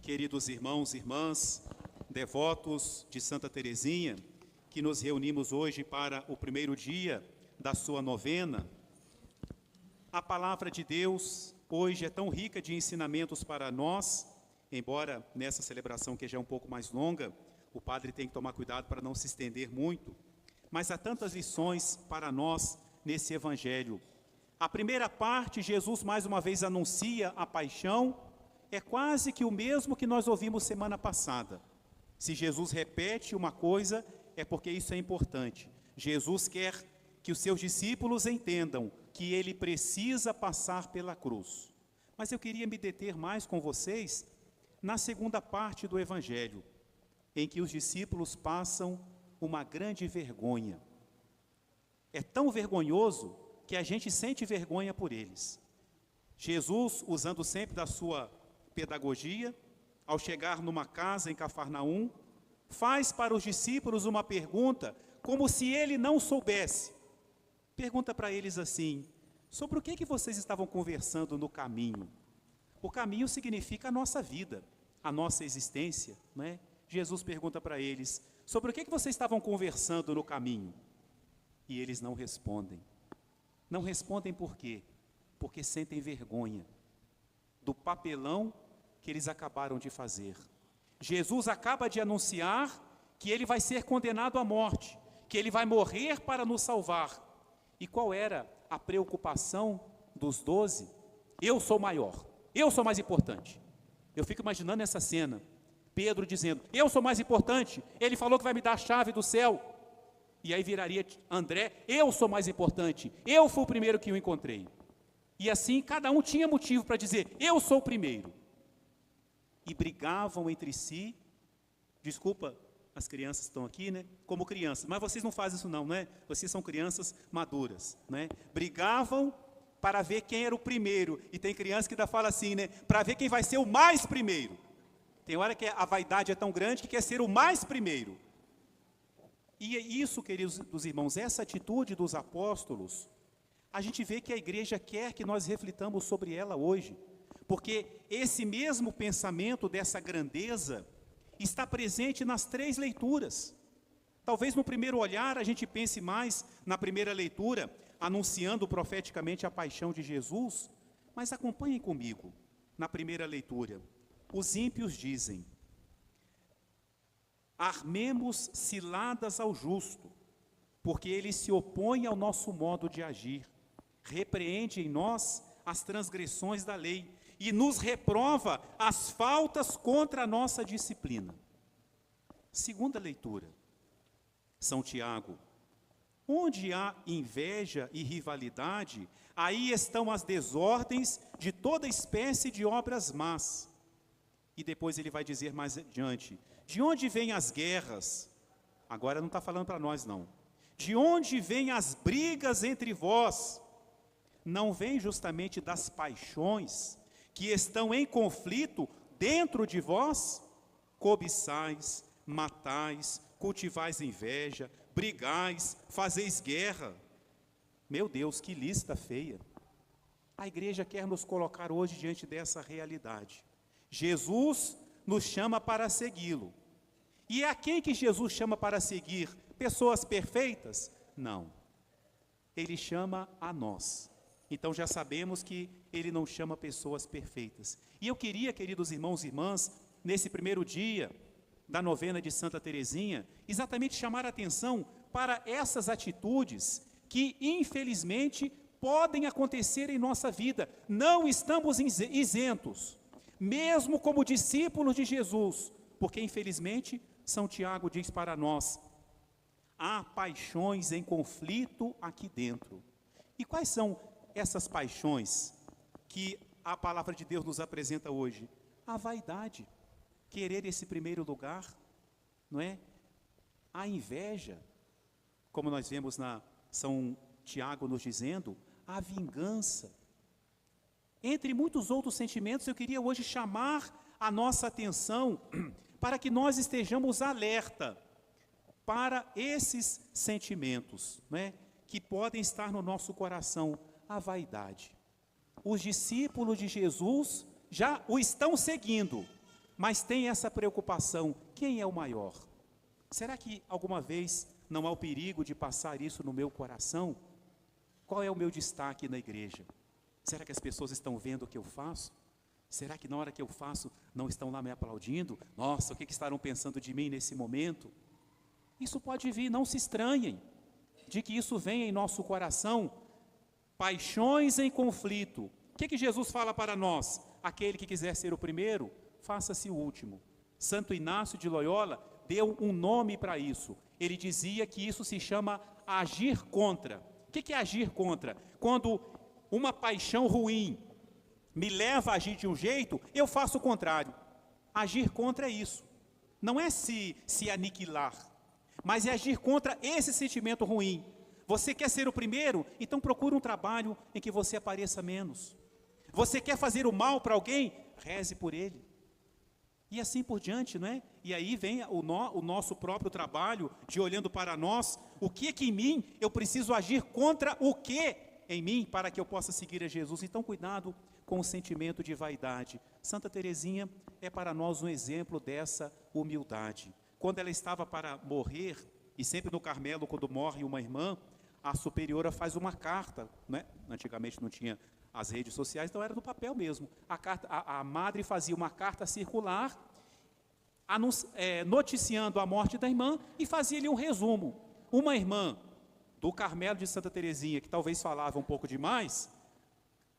Queridos irmãos e irmãs, devotos de Santa Teresinha, que nos reunimos hoje para o primeiro dia da sua novena, a palavra de Deus hoje é tão rica de ensinamentos para nós, embora nessa celebração que já é um pouco mais longa, o padre tem que tomar cuidado para não se estender muito, mas há tantas lições para nós nesse evangelho. A primeira parte, Jesus mais uma vez anuncia a paixão, é quase que o mesmo que nós ouvimos semana passada. Se Jesus repete uma coisa, é porque isso é importante. Jesus quer que os seus discípulos entendam que ele precisa passar pela cruz. Mas eu queria me deter mais com vocês na segunda parte do Evangelho, em que os discípulos passam uma grande vergonha. É tão vergonhoso que a gente sente vergonha por eles. Jesus, usando sempre da sua pedagogia, ao chegar numa casa em Cafarnaum, faz para os discípulos uma pergunta, como se ele não soubesse. Pergunta para eles assim: sobre o que vocês estavam conversando no caminho? O caminho significa a nossa vida, a nossa existência, não é? Jesus pergunta para eles: sobre o que vocês estavam conversando no caminho? E eles não respondem. Não respondem por quê? Porque sentem vergonha do papelão que eles acabaram de fazer. Jesus acaba de anunciar que ele vai ser condenado à morte, que ele vai morrer para nos salvar. E qual era a preocupação dos 12? Eu sou maior, eu sou mais importante. Eu fico imaginando essa cena, Pedro dizendo: eu sou mais importante, ele falou que vai me dar a chave do céu. E aí viraria André: eu sou mais importante, eu fui o primeiro que o encontrei. E assim cada um tinha motivo para dizer: eu sou o primeiro. E brigavam entre si. Desculpa, as crianças estão aqui, né? Como crianças, mas vocês não fazem isso não, né? Vocês são crianças maduras, né? Brigavam para ver quem era o primeiro. E tem criança que ainda fala assim, né? Para ver quem vai ser o mais primeiro. Tem hora que a vaidade é tão grande que quer ser o mais primeiro. E é isso, queridos dos irmãos, essa atitude dos apóstolos, a gente vê que a igreja quer que nós reflitamos sobre ela hoje. Porque esse mesmo pensamento dessa grandeza está presente nas três leituras. Talvez no primeiro olhar a gente pense mais na primeira leitura, anunciando profeticamente a paixão de Jesus, mas acompanhem comigo na primeira leitura. Os ímpios dizem: armemos ciladas ao justo, porque ele se opõe ao nosso modo de agir, repreende em nós as transgressões da lei e nos reprova as faltas contra a nossa disciplina. Segunda leitura, São Tiago: onde há inveja e rivalidade, aí estão as desordens de toda espécie de obras más. E depois ele vai dizer mais adiante: de onde vêm as guerras? Agora não está falando para nós não. De onde vêm as brigas entre vós? Não vem justamente das paixões que estão em conflito dentro de vós? Cobiçais, matais, cultivais inveja, brigais, fazeis guerra. Meu Deus, que lista feia. A igreja quer nos colocar hoje diante dessa realidade. Jesus nos chama para segui-lo. E a quem que Jesus chama para seguir? Pessoas perfeitas? Não. Ele chama a nós. Então já sabemos que ele não chama pessoas perfeitas. E eu queria, queridos irmãos e irmãs, nesse primeiro dia da novena de Santa Teresinha, exatamente chamar a atenção para essas atitudes que, infelizmente, podem acontecer em nossa vida. Não estamos isentos, mesmo como discípulos de Jesus, porque, infelizmente, São Tiago diz para nós: há paixões em conflito aqui dentro. E quais são essas paixões que a palavra de Deus nos apresenta hoje? A vaidade, querer esse primeiro lugar, não é? A inveja, como nós vemos na São Tiago nos dizendo, a vingança. Entre muitos outros sentimentos, eu queria hoje chamar a nossa atenção para que nós estejamos alerta para esses sentimentos, não é? Que podem estar no nosso coração. A vaidade. Os discípulos de Jesus já o estão seguindo, mas tem essa preocupação: quem é o maior? Será que alguma vez não há o perigo de passar isso no meu coração? Qual é o meu destaque na igreja? Será que as pessoas estão vendo o que eu faço? Será que na hora que eu faço não estão lá me aplaudindo? Nossa, o que estarão pensando de mim nesse momento? Isso pode vir, não se estranhem de que isso venha em nosso coração. Paixões em conflito. O que Jesus fala para nós? Aquele que quiser ser o primeiro, faça-se o último. Santo Inácio de Loyola deu um nome para isso. Ele dizia que isso se chama agir contra. O que é agir contra? Quando uma paixão ruim me leva a agir de um jeito, eu faço o contrário. Agir contra é isso. Não é se aniquilar, mas é agir contra esse sentimento ruim. Você quer ser o primeiro? Então procure um trabalho em que você apareça menos. Você quer fazer o mal para alguém? Reze por ele. E assim por diante, não é? E aí vem o nosso próprio trabalho de olhando para nós, o que é que em mim eu preciso agir contra o que em mim para que eu possa seguir a Jesus. Então cuidado com o sentimento de vaidade. Santa Teresinha é para nós um exemplo dessa humildade. Quando ela estava para morrer, e sempre no Carmelo, quando morre uma irmã, a superiora faz uma carta, né? Antigamente não tinha as redes sociais, então era no papel mesmo. A madre fazia uma carta circular, noticiando a morte da irmã, e fazia-lhe um resumo. Uma irmã do Carmelo de Santa Teresinha, que talvez falava um pouco demais,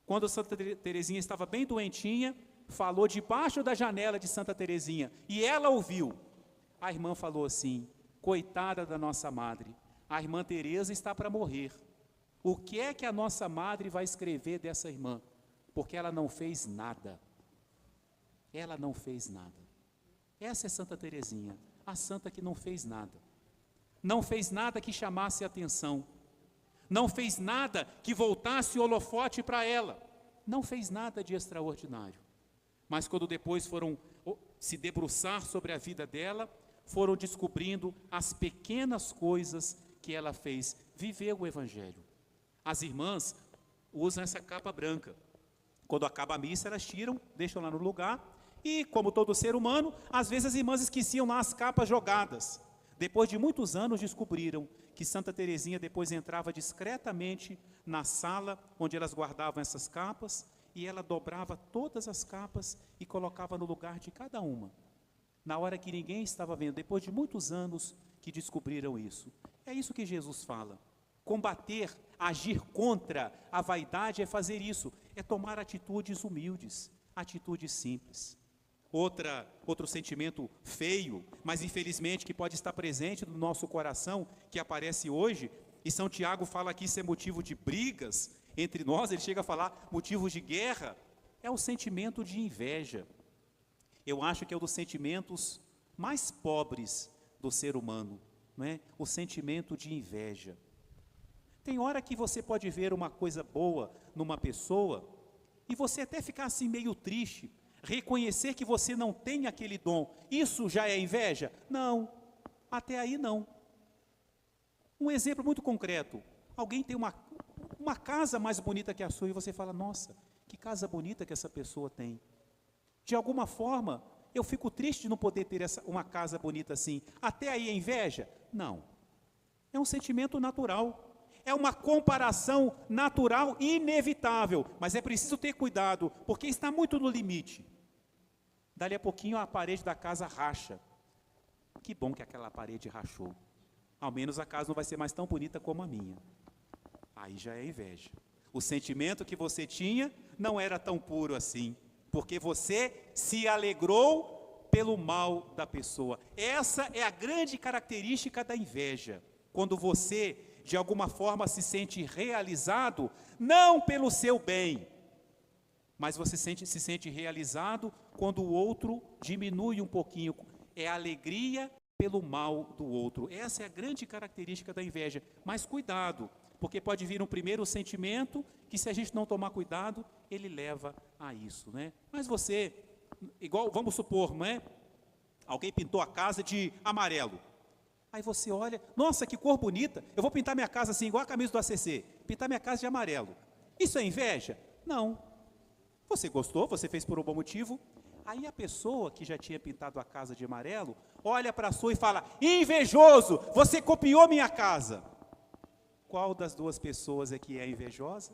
quando Santa Teresinha estava bem doentinha, falou debaixo da janela de Santa Teresinha, e ela ouviu. A irmã falou assim: coitada da nossa madre, a irmã Teresa está para morrer. O que é que a nossa madre vai escrever dessa irmã? Porque ela não fez nada. Ela não fez nada. Essa é Santa Teresinha, a santa que não fez nada. Não fez nada que chamasse atenção. Não fez nada que voltasse o holofote para ela. Não fez nada de extraordinário. Mas quando depois foram se debruçar sobre a vida dela, foram descobrindo as pequenas coisas que ela fez. Viveu o Evangelho. As irmãs usam essa capa branca. Quando acaba a missa, elas tiram, deixam lá no lugar. E, como todo ser humano, às vezes as irmãs esqueciam lá as capas jogadas. Depois de muitos anos, descobriram que Santa Teresinha depois entrava discretamente na sala onde elas guardavam essas capas, e ela dobrava todas as capas e colocava no lugar de cada uma. Na hora que ninguém estava vendo, depois de muitos anos que descobriram isso. É isso que Jesus fala. Combater, agir contra a vaidade é fazer isso, é tomar atitudes humildes, atitudes simples. Outro sentimento feio, mas infelizmente que pode estar presente no nosso coração, que aparece hoje, e São Tiago fala que isso é motivo de brigas entre nós, ele chega a falar motivos de guerra, é o sentimento de inveja. Eu acho que é um dos sentimentos mais pobres do ser humano, não é? O sentimento de inveja. Tem hora que você pode ver uma coisa boa numa pessoa e você até ficar assim meio triste, reconhecer que você não tem aquele dom. Isso já é inveja? Não, até aí não. Um exemplo muito concreto. Alguém tem uma casa mais bonita que a sua e você fala: nossa, que casa bonita que essa pessoa tem. De alguma forma, eu fico triste de não poder ter uma casa bonita assim. Até aí é inveja? Não. É um sentimento natural. É uma comparação natural e inevitável, mas é preciso ter cuidado, porque está muito no limite. Dali a pouquinho a parede da casa racha. Que bom que aquela parede rachou. Ao menos a casa não vai ser mais tão bonita como a minha. Aí já é inveja. O sentimento que você tinha não era tão puro assim, porque você se alegrou pelo mal da pessoa. Essa é a grande característica da inveja. Quando você, de alguma forma, se sente realizado, não pelo seu bem, mas você se sente realizado quando o outro diminui um pouquinho. É a alegria pelo mal do outro. Essa é a grande característica da inveja. Mas cuidado, porque pode vir um primeiro sentimento que, se a gente não tomar cuidado, ele leva a isso, né? Mas você, igual, vamos supor, não é? Alguém pintou a casa de amarelo. Aí você olha: nossa, que cor bonita, eu vou pintar minha casa assim, igual a camisa do ACC, pintar minha casa de amarelo. Isso é inveja? Não. Você gostou, você fez por um bom motivo, Aí a pessoa que já tinha pintado a casa de amarelo, olha para a sua e fala: invejoso, você copiou minha casa. Qual das duas pessoas é que é invejosa?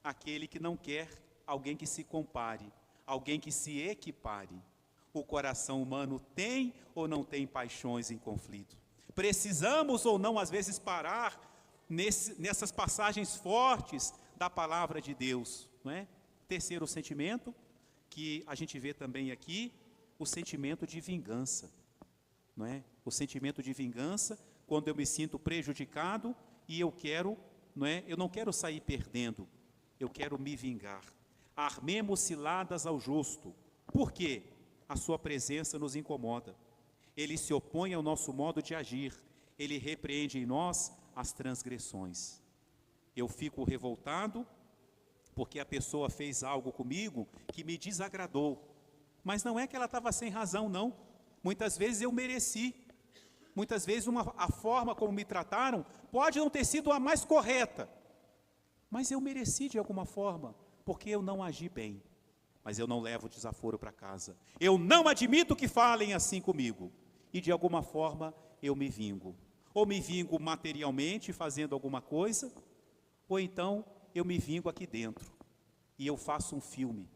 Aquele que não quer alguém que se compare, alguém que se equipare. O coração humano tem ou não tem paixões em conflito? Precisamos ou não, às vezes, parar nessas passagens fortes da palavra de Deus, não é? Terceiro sentimento, que a gente vê também aqui, o sentimento de vingança, não é? O sentimento de vingança, quando eu me sinto prejudicado e eu quero, não é? Eu não quero sair perdendo, eu quero me vingar. Armemos ciladas ao justo. Por quê? A sua presença nos incomoda. Ele se opõe ao nosso modo de agir. Ele repreende em nós as transgressões. Eu fico revoltado porque a pessoa fez algo comigo que me desagradou. Mas não é que ela estava sem razão, não. Muitas vezes eu mereci. Muitas vezes a forma como me trataram pode não ter sido a mais correta. Mas eu mereci de alguma forma, porque eu não agi bem. Mas eu não levo o desaforo para casa. Eu não admito que falem assim comigo. E de alguma forma eu me vingo. Ou me vingo materialmente fazendo alguma coisa, ou então eu me vingo aqui dentro. E eu faço um filme.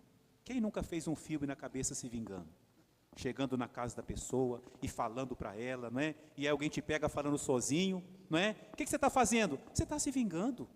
Quem nunca fez um filme na cabeça se vingando? Chegando na casa da pessoa e falando para ela, não é? E aí alguém te pega falando sozinho, não é? O que você está fazendo? Você está se vingando,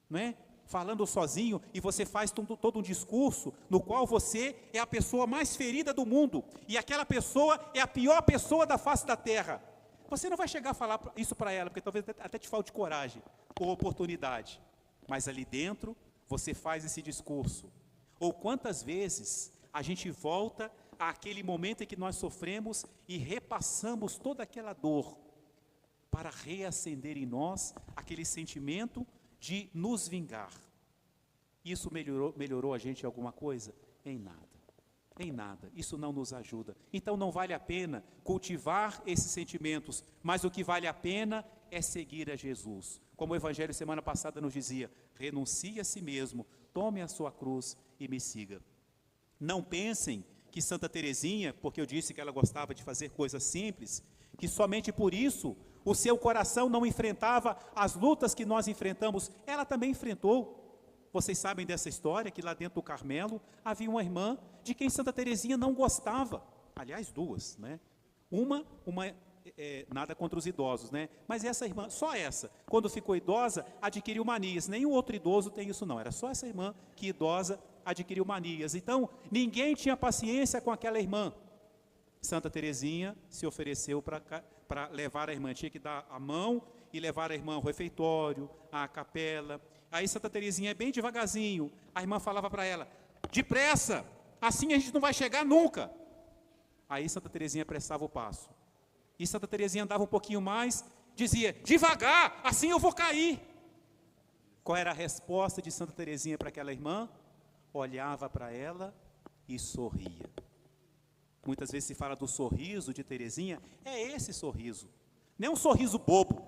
não é? Falando sozinho, e você faz todo um discurso no qual você é a pessoa mais ferida do mundo, e aquela pessoa é a pior pessoa da face da terra. Você não vai chegar a falar isso para ela, porque talvez até te falte coragem ou oportunidade, mas ali dentro você faz esse discurso. Ou quantas vezes a gente volta àquele momento em que nós sofremos e repassamos toda aquela dor para reacender em nós aquele sentimento de nos vingar. Isso melhorou a gente em alguma coisa? Em nada. Em nada. Isso não nos ajuda. Então não vale a pena cultivar esses sentimentos, mas o que vale a pena é seguir a Jesus. Como o Evangelho semana passada nos dizia: renuncie a si mesmo, tome a sua cruz e me siga. Não pensem que Santa Teresinha, porque eu disse que ela gostava de fazer coisas simples, que somente por isso o seu coração não enfrentava as lutas que nós enfrentamos. Ela também enfrentou. Vocês sabem dessa história, que lá dentro do Carmelo havia uma irmã de quem Santa Teresinha não gostava. Aliás, duas, né? Uma nada contra os idosos, né? Mas essa irmã, só essa, quando ficou idosa, adquiriu manias. Nenhum outro idoso tem isso não, era só essa irmã que idosa adquiriu manias. Então, ninguém tinha paciência com aquela irmã. Santa Teresinha se ofereceu para levar a irmã, tinha que dar a mão e levar a irmã ao refeitório, à capela. Aí Santa Teresinha, bem devagarzinho, a irmã falava para ela: depressa, assim a gente não vai chegar nunca. Aí Santa Teresinha apressava o passo. E Santa Teresinha andava um pouquinho mais, dizia: devagar, assim eu vou cair. Qual era a resposta de Santa Teresinha para aquela irmã? Olhava para ela e sorria. Muitas vezes se fala do sorriso de Teresinha, é esse sorriso. Não é um sorriso bobo,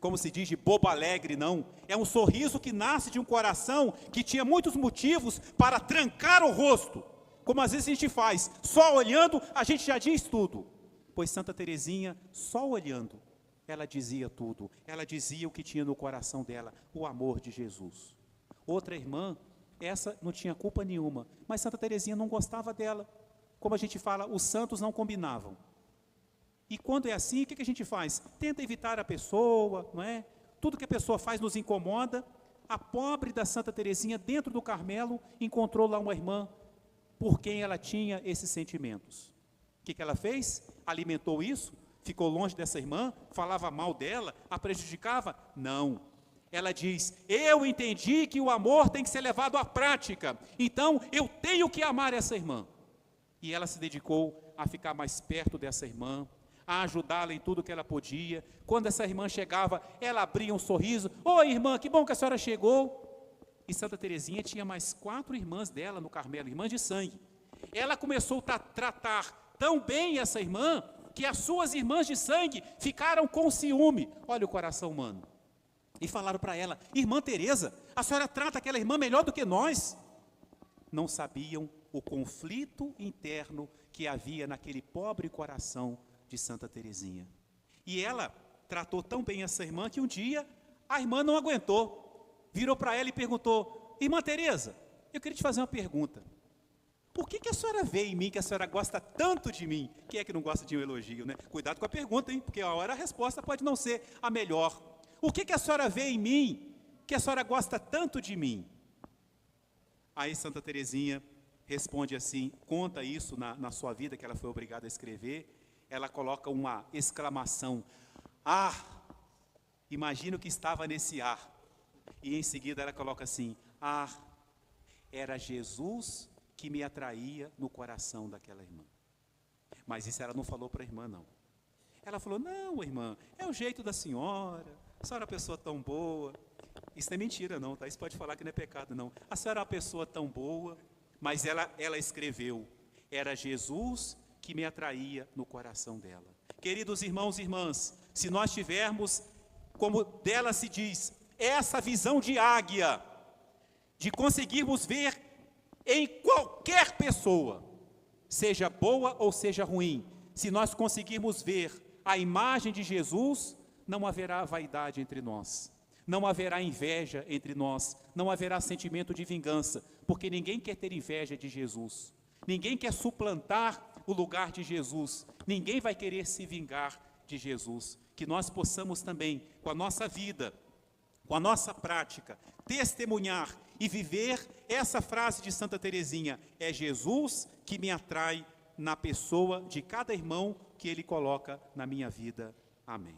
como se diz, de bobo alegre, não. É um sorriso que nasce de um coração que tinha muitos motivos para trancar o rosto. Como às vezes a gente faz, só olhando a gente já diz tudo. Pois Santa Teresinha, só olhando, ela dizia tudo. Ela dizia o que tinha no coração dela, o amor de Jesus. Outra irmã, essa não tinha culpa nenhuma, mas Santa Teresinha não gostava dela. Como a gente fala, os santos não combinavam. E quando é assim, o que a gente faz? Tenta evitar a pessoa, não é? Tudo que a pessoa faz nos incomoda. A pobre da Santa Teresinha, dentro do Carmelo, encontrou lá uma irmã por quem ela tinha esses sentimentos. O que ela fez? Alimentou isso? Ficou longe dessa irmã? Falava mal dela? A prejudicava? Não. Ela diz: eu entendi que o amor tem que ser levado à prática, então eu tenho que amar essa irmã. E ela se dedicou a ficar mais perto dessa irmã, a ajudá-la em tudo que ela podia. Quando essa irmã chegava, ela abria um sorriso: oi irmã, que bom que a senhora chegou. E Santa Teresinha tinha mais 4 irmãs dela no Carmelo, irmãs de sangue. Ela começou a tratar tão bem essa irmã, que as suas irmãs de sangue ficaram com ciúme. Olha o coração humano. E falaram para ela: irmã Teresa, a senhora trata aquela irmã melhor do que nós. Não sabiam o conflito interno que havia naquele pobre coração de Santa Teresinha. E ela tratou tão bem essa irmã que um dia a irmã não aguentou, virou para ela e perguntou: irmã Teresa, eu queria te fazer uma pergunta. Por que a senhora vê em mim que a senhora gosta tanto de mim? Quem é que não gosta de um elogio, né? Cuidado com a pergunta, hein? Porque a hora a resposta pode não ser a melhor. O que a senhora vê em mim que a senhora gosta tanto de mim? Aí Santa Teresinha responde assim, conta isso na sua vida, que ela foi obrigada a escrever. Ela coloca uma exclamação: ah, imagina o que estava nesse ar. E em seguida ela coloca assim: ah, era Jesus que me atraía no coração daquela irmã. Mas isso ela não falou para a irmã, não. Ela falou: não, irmã, é o jeito da senhora, a senhora é uma pessoa tão boa. Isso não é mentira, não, tá? Isso pode falar que não é pecado, não. A senhora é uma pessoa tão boa, mas ela escreveu: era Jesus que me atraía no coração dela. Queridos irmãos e irmãs, se nós tivermos, como dela se diz, essa visão de águia, de conseguirmos ver em qualquer pessoa, seja boa ou seja ruim, se nós conseguirmos ver a imagem de Jesus, não haverá vaidade entre nós, não haverá inveja entre nós, não haverá sentimento de vingança, porque ninguém quer ter inveja de Jesus, ninguém quer suplantar o lugar de Jesus, ninguém vai querer se vingar de Jesus. Que nós possamos também, com a nossa vida, com a nossa prática, testemunhar e viver essa frase de Santa Teresinha: é Jesus que me atrai na pessoa de cada irmão que Ele coloca na minha vida. Amém.